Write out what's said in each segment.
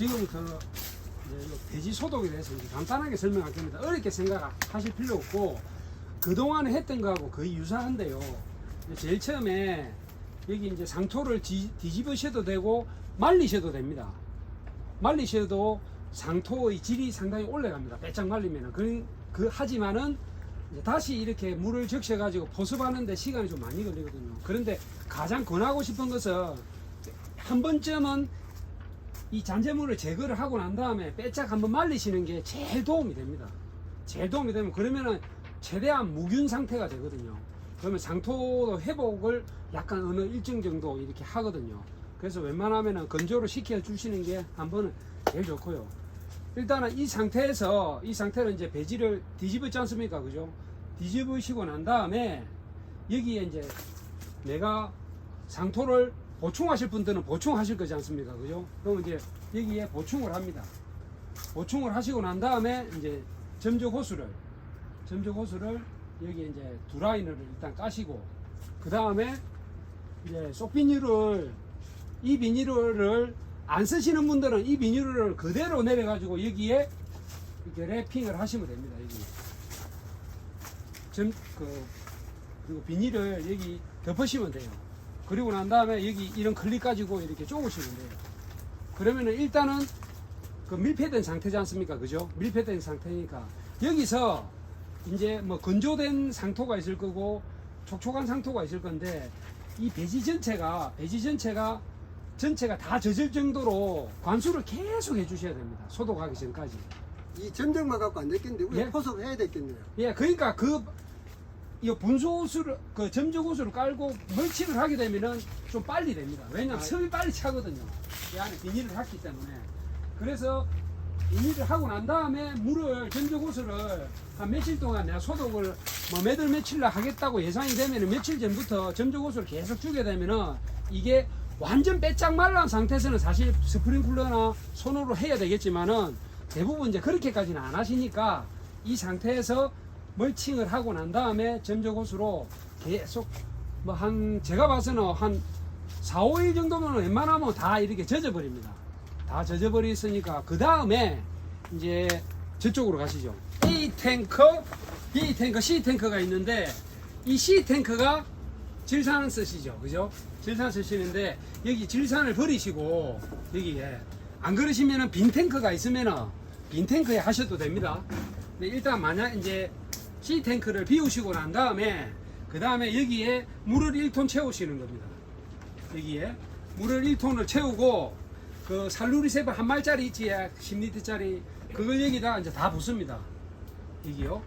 지금 그 돼지 소독에 대해서 이제 간단하게 설명할 겁니다. 어렵게 생각하실 필요 없고 그동안에 했던 거하고 거의 유사한데요. 제일 처음에 여기 이제 상토를 뒤집으셔도 되고 말리셔도 됩니다. 말리셔도 상토의 질이 상당히 올라갑니다. 빼짝 말리면은 하지만은 이제 다시 이렇게 물을 적셔 가지고 보습하는데 시간이 좀 많이 걸리거든요. 그런데 가장 권하고 싶은 것은 한 번쯤은 이 잔재물을 제거를 하고 난 다음에 빼짝 한번 말리시는 게 제일 도움이 됩니다. 제일 도움이 되면 그러면은 최대한 무균 상태가 되거든요. 그러면 상토도 회복을 약간 어느 일정 정도 이렇게 하거든요. 그래서 웬만하면은 건조를 시켜 주시는 게 한 번은 제일 좋고요. 일단은 이 상태에서 이 상태로 이제 배지를 뒤집었지 않습니까? 그죠? 뒤집으시고 난 다음에 여기에 이제 내가 상토를 보충하실 분들은 보충하실 거지 않습니까? 그죠? 그럼 이제 여기에 보충을 합니다. 보충을 하시고 난 다음에 이제 점적 호수를 여기 이제 두 라인을 일단 까시고 그 다음에 이제 이 비닐을 안 쓰시는 분들은 이 비닐을 그대로 내려가지고 여기에 이렇게 랩핑을 하시면 됩니다. 여기 그리고 비닐을 여기 덮으시면 돼요. 그리고 난 다음에 여기 이런 클립 가지고 이렇게 쪼으시면 돼요. 그러면은 일단은 그 밀폐된 상태지 않습니까? 그죠? 밀폐된 상태니까 여기서 이제 뭐 건조된 상토가 있을 거고 촉촉한 상토가 있을 건데 이 배지 전체가 다 젖을 정도로 관수를 계속 해주셔야 됩니다. 소독하기 전까지. 이 점적만 갖고 안 됐겠는데 우리가 예? 포섭 해야 됐겠네요. 예, 그러니까 이 분소호수를 점적 호수를 깔고 멀칭을 하게 되면은 좀 빨리 됩니다. 왜냐하면 섭이 빨리 차거든요. 이 안에 비닐을 했기 때문에. 그래서 비닐을 하고 난 다음에 점적 호수를 한 며칠 동안 내가 소독을 뭐 며칠날 하겠다고 예상이 되면은 며칠 전부터 점적 호수를 계속 주게 되면은 이게 완전 빼짝 말라온 상태에서는 사실 스프링클러나 손으로 해야 되겠지만은 대부분 이제 그렇게까지는 안 하시니까 이 상태에서 멀칭을 하고 난 다음에 점적 호수로 계속 제가 봐서는 한 4, 5일 정도면 웬만하면 다 이렇게 젖어버립니다. 다 젖어버렸으니까 그 다음에 이제 저쪽으로 가시죠. A 탱커, B 탱커, C 탱커가 있는데 이 C 탱커가 질산 쓰시죠. 그죠? 질산 쓰시는데 여기 질산을 버리시고 여기에 안 그러시면은 빈 탱크가 있으면은 빈 탱크에 하셔도 됩니다. 근데 일단 만약 이제 C 탱크를 비우시고 난 다음에 그 다음에 여기에 물을 1톤 채우시는 겁니다. 여기에 물을 1톤을 채우고 그 살루리셉을 한 말짜리 있지 10리터짜리 그걸 여기다 이제 다 붓습니다. 여기요.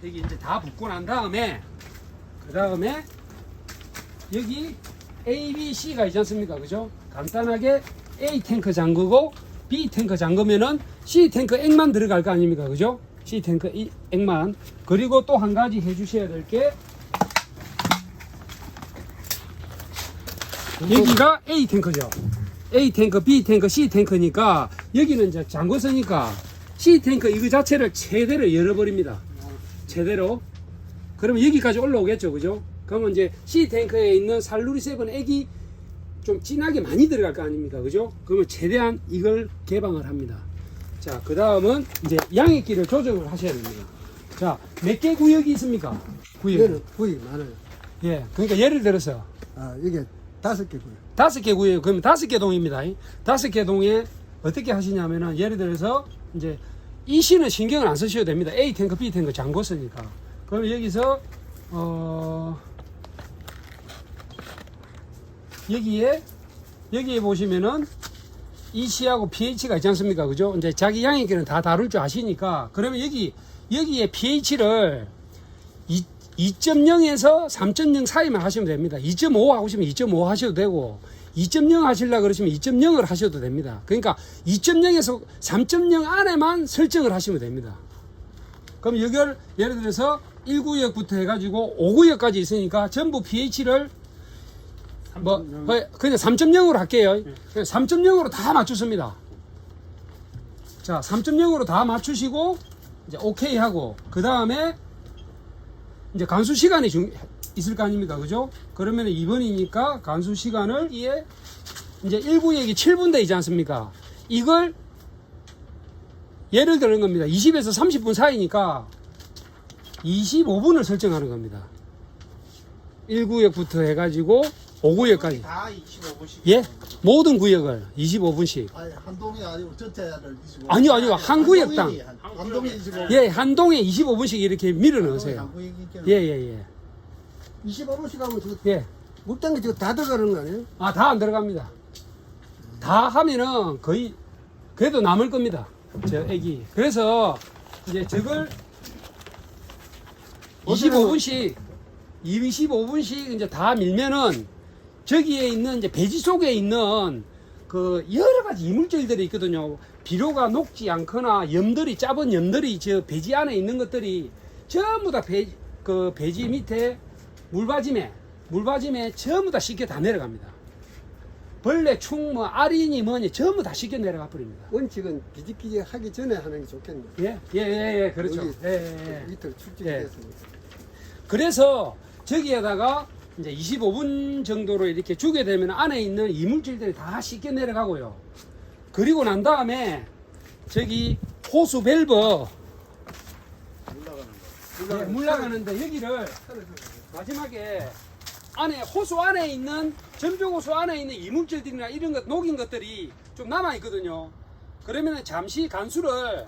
여기 이제 다 붓고 난 다음에 그 다음에 여기 A, B, C가 있지 않습니까? 그죠? 간단하게 A 탱크 잠그고 B 탱크 잠그면은 C 탱크 액만 들어갈 거 아닙니까? 그죠? C 탱크 액만. 그리고 또 한 가지 해주셔야 될 게 여기가 A 탱크죠. A 탱크, B 탱크, C 탱크니까 여기는 이제 잠궜으니까 C 탱크 이거 자체를 최대로 열어버립니다. 최대로. 그러면 여기까지 올라오겠죠. 그죠? 그러면 이제 C 탱크에 있는 살루리셉은 액이 좀 진하게 많이 들어갈 거 아닙니까? 그죠? 그러면 최대한 이걸 개방을 합니다. 자, 그 다음은 이제 양액기를 조정을 하셔야 됩니다. 자, 몇 개 구역이 있습니까? 구역이 많아요. 예. 그러니까 예를 들어서 이게 5개 구역. 5개 구역, 그러면 5개 동입니다. 5개 동에 어떻게 하시냐면은 예를 들어서 이제 이 C는 신경을 안 쓰셔도 됩니다. A 탱크, B 탱크 잠궜으니까. 그럼 여기서 여기에 보시면은 EC하고 pH가 있지 않습니까? 그죠? 이제 자기 양액기는 다 다룰 줄 아시니까 그러면 여기에 pH를 2.0에서 3.0 사이만 하시면 됩니다. 2.5 하고 싶으면 2.5 하셔도 되고 2.0 하시려고 그러시면 2.0을 하셔도 됩니다. 그러니까 2.0에서 3.0 안에만 설정을 하시면 됩니다. 그럼 여기를 예를 들어서 1구역부터 해가지고 5구역까지 있으니까 전부 pH를 그냥 3.0으로 할게요. 3.0으로 다 맞추습니다. 자, 3.0으로 다 맞추시고 이제 오케이 하고 그 다음에 이제 간수 시간이 있을 거 아닙니까? 그죠? 그러면 2번이니까 간수 시간을 이제 1구역이 7분 되지 않습니까? 이걸 예를 드는 겁니다. 20에서 30분 사이니까 25분을 설정하는 겁니다. 1구역부터 해가지고 5구역까지. 다 25분씩. 예? 모든 구역을 25분씩. 아니, 한 동이 아니고 전체를 25분. 아니요. 한 구역당. 한 동이 25분. 예, 한 동에 25분씩 이렇게 밀어 넣으세요. 예. 25분씩 하면 저 예. 물당기 저거 다 들어가는 거 아니에요? 아, 다 안 들어갑니다. 다 하면은 거의, 그래도 남을 겁니다. 저 애기. 그래서 이제 저걸 25분씩 이제 다 밀면은 저기에 있는 이제 배지 속에 있는 그 여러 가지 이물질들이 있거든요. 비료가 녹지 않거나 염들이 짜본 염들이 저 배지 안에 있는 것들이 전부 다 그 배지 밑에 물받침에 전부 다 씻겨 다 내려갑니다. 벌레, 충, 뭐 아린이 뭐니 전부 다 씻겨 내려가 버립니다. 원칙은 기지기지 하기 전에 하는 게 좋겠네. 예, 그렇죠. 여기 예. 이틀 출직이 예. 됐으니까. 그래서 저기에다가 이제 25분 정도로 이렇게 주게 되면 안에 있는 이물질들이 다 씻겨 내려가고요. 그리고 난 다음에 저기 호수 밸브 물 나가는데 여기를 마지막에 안에 호수 안에 있는 전병 호수 안에 있는 이물질들이나 이런 것 녹인 것들이 좀 남아 있거든요. 그러면 잠시 간수를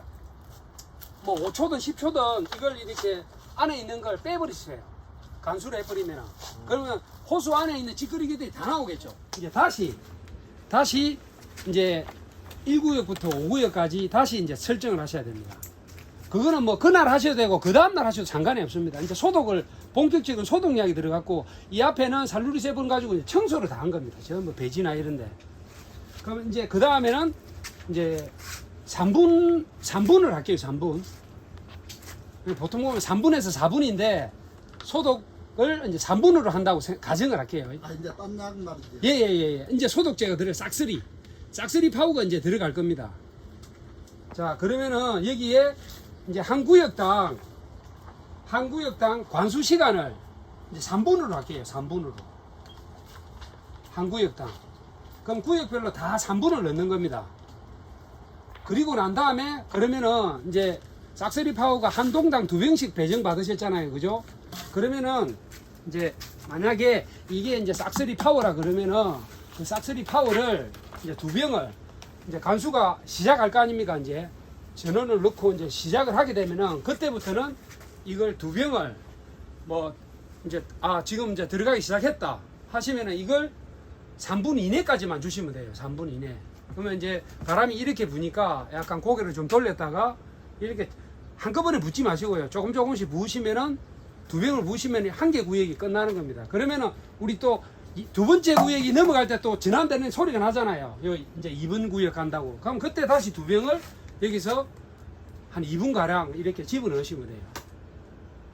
뭐 5초든 10초든 이걸 이렇게 안에 있는 걸 빼버리세요. 간수를 해버리면 그러면 호수 안에 있는 찌꺼기들이 다 나오겠죠. 이제 다시 이제 1구역부터 5구역까지 다시 이제 설정을 하셔야 됩니다. 그거는 뭐 그날 하셔도 되고 그 다음날 하셔도 상관이 없습니다. 이제 소독을 본격적인 소독약이 들어갔고 이 앞에는 살루리세본 가지고 이제 청소를 다 한 겁니다. 전부 배지나 이런데. 그러면 이제 그 다음에는 이제 3분을 할게요. 3분. 보통 보면 3분에서 4분인데 소독을 이제 3분으로 한다고 가정을 할게요. 아, 이제 땀나는 말이지. 예. 이제 소독제가 들어 싹쓸이 파우가 이제 들어갈 겁니다. 자, 그러면은 여기에 이제 한 구역당 관수 시간을 이제 3분으로 할게요. 3분으로. 한 구역당. 그럼 구역별로 다 3분을 넣는 겁니다. 그리고 난 다음에 그러면은 이제 싹쓸이 파우가 한 동당 2병씩 배정 받으셨잖아요. 그죠? 그러면은 이제 만약에 이게 이제 싹쓸이 파워라 그러면은 그 싹쓸이 파워를 이제 2병을 이제 간수가 시작할 거 아닙니까? 이제 전원을 넣고 이제 시작을 하게 되면은 그때부터는 이걸 2병을 뭐 이제 지금 이제 들어가기 시작했다 하시면은 이걸 3분 이내까지만 주시면 돼요. 3분 이내. 그러면 이제 바람이 이렇게 부니까 약간 고개를 좀 돌렸다가 이렇게 한꺼번에 붓지 마시고요. 조금씩 부으시면은 2병을 부으시면 한 개 구역이 끝나는 겁니다. 그러면은 우리 또 두 번째 구역이 넘어갈 때 또 지난데는 소리가 나잖아요. 요 이제 2번 구역 간다고. 그럼 그때 다시 2병을 여기서 한 2분 가량 이렇게 집어넣으시면 돼요.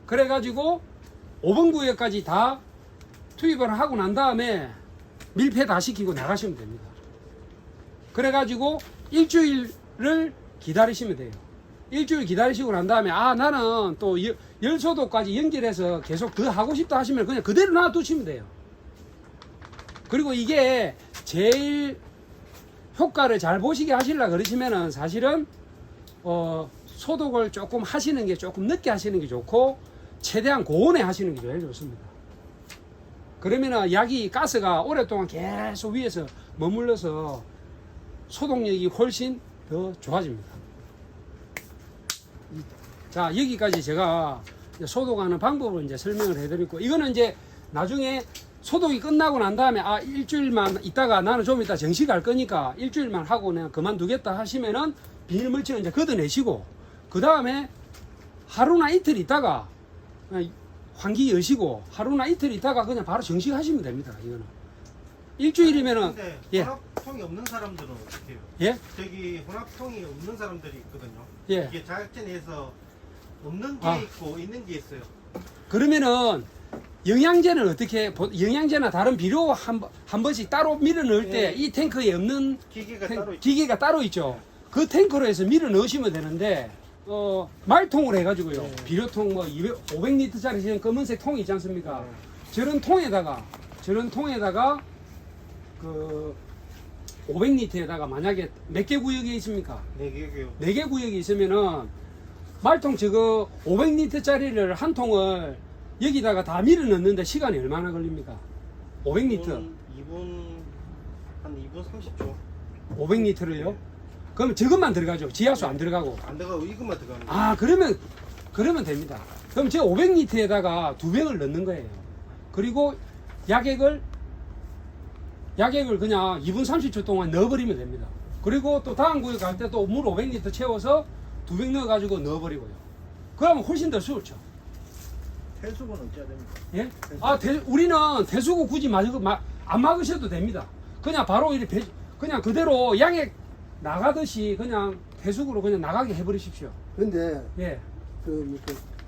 그래가지고 5번 구역까지 다 투입을 하고 난 다음에 밀폐 다 시키고 나가시면 됩니다. 그래가지고 일주일을 기다리시면 돼요. 일주일 기다리시고 난 다음에 나는 또 열소독까지 연결해서 계속 더 하고 싶다 하시면 그냥 그대로 놔두시면 돼요. 그리고 이게 제일 효과를 잘 보시게 하시려고 그러시면은 사실은 소독을 조금 하시는 게 조금 늦게 하시는 게 좋고 최대한 고온에 하시는 게 제일 좋습니다. 그러면은 약이 가스가 오랫동안 계속 위에서 머물러서 소독력이 훨씬 더 좋아집니다. 자, 여기까지 제가 이제 소독하는 방법을 이제 설명을 해드리고, 이거는 이제 나중에 소독이 끝나고 난 다음에 일주일만 있다가 나는 좀 이따 정시 갈 거니까 일주일만 하고 그냥 그만두겠다 하시면은 비닐 물질을 이제 걷어내시고, 그 다음에 하루나 이틀 있다가 환기 여시고 하루나 이틀 있다가 그냥 바로 정식하시면 됩니다. 이거는 일주일이면은. 근데 예. 혼합통이 없는 사람들은 어떻게 해요? 예? 저기 혼합통이 없는 사람들이 있거든요. 예. 이게 자격증에서 없는 게 아. 있고 있는 게 있어요. 그러면은 영양제는 어떻게 영양제나 다른 비료 한 번씩 따로 밀어 넣을 때 예. 이 탱크에 없는 기계가 따로 있고. 기계가 따로 있죠. 그 탱크로 해서 밀어 넣으시면 되는데 말통을 해가지고요. 네. 비료통 뭐 500리터짜리 지금 검은색 통이 있지 않습니까? 저런 통에다가 그 500리터에다가 만약에 몇 개 구역이 있습니까? 네 개요. 4개 구역이 있으면은 말통 저거 500리터짜리를 한 통을 여기다가 다 밀어 넣는데 시간이 얼마나 걸립니까? 500리터. 2분 한 2분 30초. 500리터를요? 그러면 저것만 들어가죠. 지하수 안 들어가고. 안 들어가고 이것만 들어가는 거예요. 아, 그러면 됩니다. 그럼 저 500리터에다가 200을 넣는 거예요. 그리고 약액을 그냥 2분 30초 동안 넣어버리면 됩니다. 그리고 또 다음 구역 갈 때 또 물 500리터 채워서 200 넣어가지고 넣어버리고요. 그러면 훨씬 더 수월죠. 해수는 어찌해야 됩니까? 예? 아, 우리는 대수구 굳이 안 막으셔도 됩니다. 그냥 바로 이렇게 그냥 그대로 양액 나가듯이 그냥 대수구로 그냥 나가게 해버리십시오. 근데 예.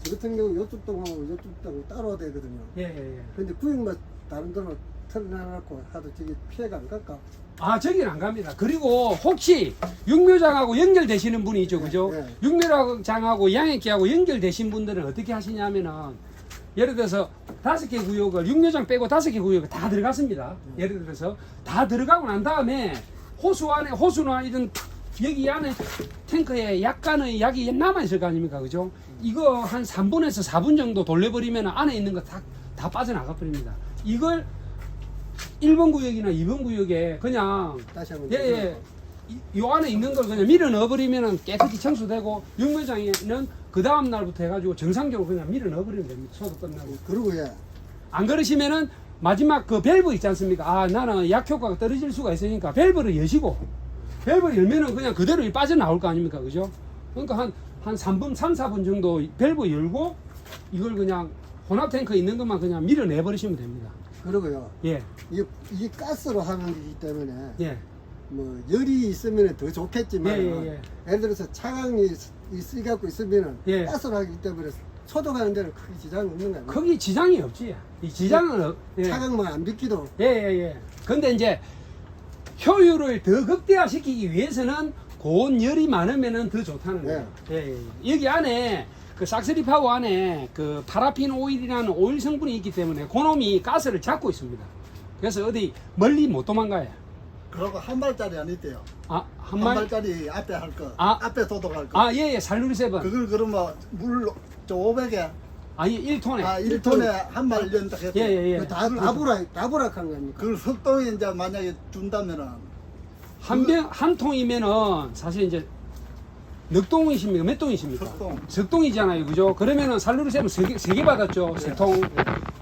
저 같은 경우 이쪽 동하고 이쪽 동하고 따로 되거든요. 예. 근데 구역만 다른 데로 털어놔갖고 하도 저기 피해가 안 갈까? 아, 저기는 안 갑니다. 그리고 혹시 육묘장하고 연결되시는 분이 있죠, 그죠? 네. 육묘장하고 양액기하고 연결되신 분들은 어떻게 하시냐면은 예를 들어서 5개 구역을 육묘장 빼고 5개 구역을 다 들어갔습니다. 예를 들어서 다 들어가고 난 다음에 호수나 이런 여기 안에 탱크에 약간의 약이 남아있을 거 아닙니까, 그죠? 이거 한 3분에서 4분 정도 돌려버리면 안에 있는 거 다 빠져나가 버립니다. 이걸 1번 구역이나 2번 구역에 그냥 다시 한번 요 안에 있는 걸 그냥 밀어 넣어버리면 깨끗이 청소되고 육묘장에는 그 다음 날부터 해가지고 정상적으로 그냥 밀어 넣어버리면 됩니다. 소독 끝나고. 그리고 안 그러시면은 마지막 그 밸브 있지 않습니까? 아, 나는 약 효과가 떨어질 수가 있으니까 밸브를 여시고 밸브를 열면은 그냥 그대로 빠져나올 거 아닙니까? 그죠? 그러니까 한 3분, 3, 4분 정도 밸브 열고 이걸 그냥 혼합 탱크에 있는 것만 그냥 밀어내버리시면 됩니다. 그러고요. 예. 이게 가스로 하는 거기 때문에 예. 뭐 열이 있으면 더 좋겠지만 예. 예를 들어서 차강이 쓰갖고 있으면 예. 가스로 하기 때문에 소독하는 데는 크게 지장이 없는 거예요. 거기 지장이 없지. 이 지장은 예. 차강만 안 비키도 예. 근데 이제 효율을 더 극대화시키기 위해서는 고온 열이 많으면은 더 좋다는 거예요. 예. 여기 안에 그 싹스리 파워 안에 그 파라핀 오일이라는 오일 성분이 있기 때문에 그놈이 가스를 잡고 있습니다. 그래서 어디 멀리 못 도망가요. 그러고 한 발짜리 안 있대요. 아, 한 발짜리 앞에 할 거, 아. 앞에 소독할 거. 아, 예, 살루리 세븐. 그걸 그러면 저 500에 아, 예, 1톤에. 1톤에 한 발 연다 했대. 예. 그 다부락 한 겁니까? 그걸 석동에 이제 만약에 준다면은 한 통이면은 사실 이제 넉 동이십니까? 몇 동이십니까? 석동. 석동이잖아요. 그죠? 그러면은 살루리 세븐 3개 받았죠. 세 통.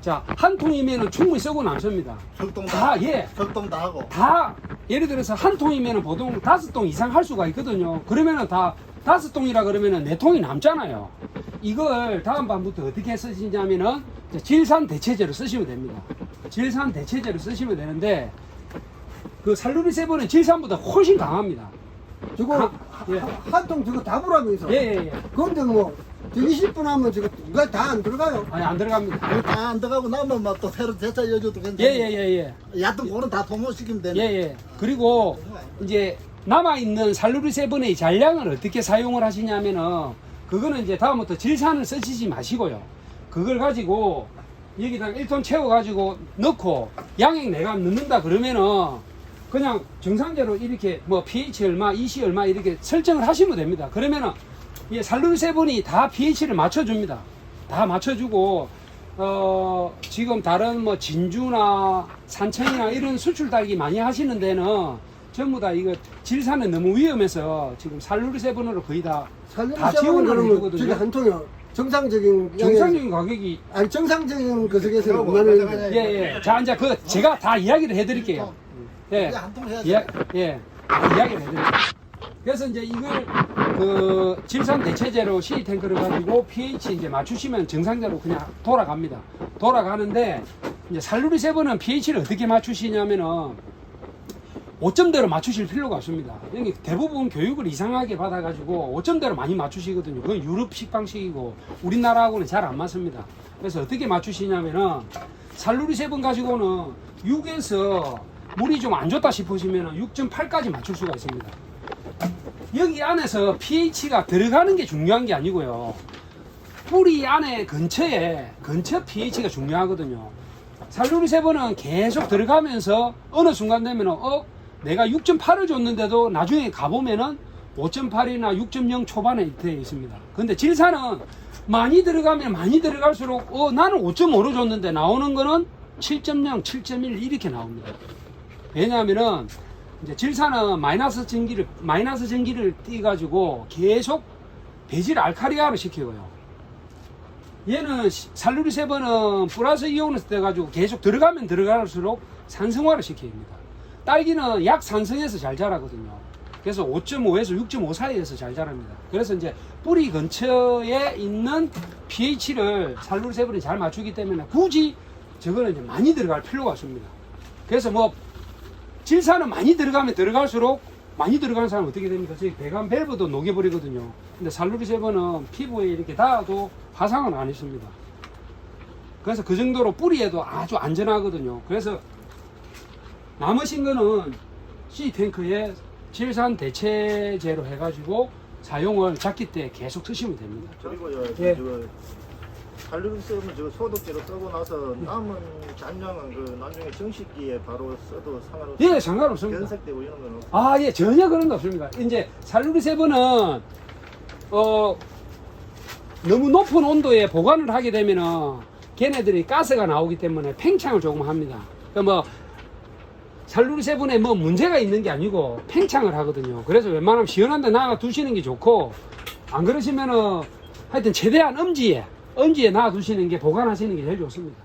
자, 한 통이면은 충분히 쓰고 남습니다. 석동 다, 예. 석동 다 하고. 다, 예를 들어서 한 통이면은 보통 5통 이상 할 수가 있거든요. 그러면은 다 5통이라 그러면은 4통이 남잖아요. 이걸 다음번부터 어떻게 쓰시냐면은 질산 대체제로 쓰시면 됩니다. 질산 대체제로 쓰시면 되는데 그 살루리 세븐은 질산보다 훨씬 강합니다. 저거 예. 한 통 저거 다부락면서 예. 그런데 뭐 20분 하면 저거 이거 다 안 들어가요. 아니, 안 들어갑니다. 다 안 들어가고 나면 막 또 새로 대차 여줘도 괜찮아. 예. 얕은 거는 다 도모시키면 되네. 예. 그리고 이제 남아있는 살루리 세븐의 잔량을 어떻게 사용을 하시냐면은 그거는 이제 다음부터 질산을 쓰시지 마시고요. 그걸 가지고 여기다 1톤 채워가지고 넣고 양액 내가 넣는다 그러면은 그냥 정상대로 이렇게 뭐 pH 얼마, EC 얼마 이렇게 설정을 하시면 됩니다. 그러면은 이 살루리 세븐이 다 pH를 맞춰줍니다. 다 맞춰주고 지금 다른 뭐 진주나 산청이나 이런 수출 달기 많이 하시는 데는 전부 다 이거 질산은 너무 위험해서 지금 살루리 세븐으로 거의 다 지원을 해주거든요. 저게 한 통이요. 정상적인 가격이 아니 정상적인 그 속에서는 5만 원인데. 예. 자, 이제 제가 다 이야기를 해드릴게요. 예. 한통 해야지. 이야기를 해드릴게요. 그래서 이제 이걸 그 질산 대체제로 C 탱크를 가지고 pH 이제 맞추시면 정상대로 그냥 돌아갑니다. 돌아가는데 이제 살루리 세븐은 pH를 어떻게 맞추시냐면은 5점대로 맞추실 필요가 없습니다. 여기 대부분 교육을 이상하게 받아가지고 5점대로 많이 맞추시거든요. 그건 유럽식 방식이고 우리나라하고는 잘 안 맞습니다. 그래서 어떻게 맞추시냐면은 살루리 세븐 가지고는 6에서 물이 좀 안 좋다 싶으시면은 6.8까지 맞출 수가 있습니다. 여기 안에서 pH가 들어가는 게 중요한 게 아니고요. 뿌리 안에 근처 pH가 중요하거든요. 살루리 세븐은 계속 들어가면서 어느 순간 되면은 내가 6.8을 줬는데도 나중에 가보면은 5.8이나 6.0 초반에 되어 있습니다. 근데 질산은 많이 들어가면 많이 들어갈수록 나는 5.5로 줬는데 나오는 거는 7.0, 7.1 이렇게 나옵니다. 왜냐하면은 이제 질산은 마이너스 전기를 띄가지고 계속 배질 알카리화를 시키고요. 얘는 살루리세븐은 플러스 이온에서 돼가지고 계속 들어가면 들어갈수록 산성화를 시킵니다. 딸기는 약 산성에서 잘 자라거든요. 그래서 5.5에서 6.5 사이에서 잘 자랍니다. 그래서 이제 뿌리 근처에 있는 pH를 살루리세븐이 잘 맞추기 때문에 굳이 저거는 이제 많이 들어갈 필요가 없습니다. 그래서 뭐 질산은 많이 들어가면 들어갈수록 많이 들어가는 사람은 어떻게 됩니까? 저희 배관 밸브도 녹여버리거든요. 근데 살루리세븐은 피부에 이렇게 닿아도 화상은 안 있습니다. 그래서 그 정도로 뿌리에도 아주 안전하거든요. 그래서 남으신 거는 C탱크에 질산 대체제로 해가지고 사용을 작기 때 계속 쓰시면 됩니다. 그리고요, 예. 살루리세븐 저거 소독제로 쓰고 나서 남은 잔량은 그 나중에 정식기에 바로 써도 상관없어요. 예, 상관없습니다. 변색되고 이런 건 없어요. 아, 예, 전혀 그런 거 없습니다. 이제 살루리세븐은 너무 높은 온도에 보관을 하게 되면은 걔네들이 가스가 나오기 때문에 팽창을 조금 합니다. 그러니까 뭐 살루리세븐에 뭐 문제가 있는 게 아니고 팽창을 하거든요. 그래서 웬만하면 시원한 데 놔 두시는 게 좋고, 안 그러시면은 하여튼 최대한 엄지에 놔 두시는 게 보관하시는 게 제일 좋습니다.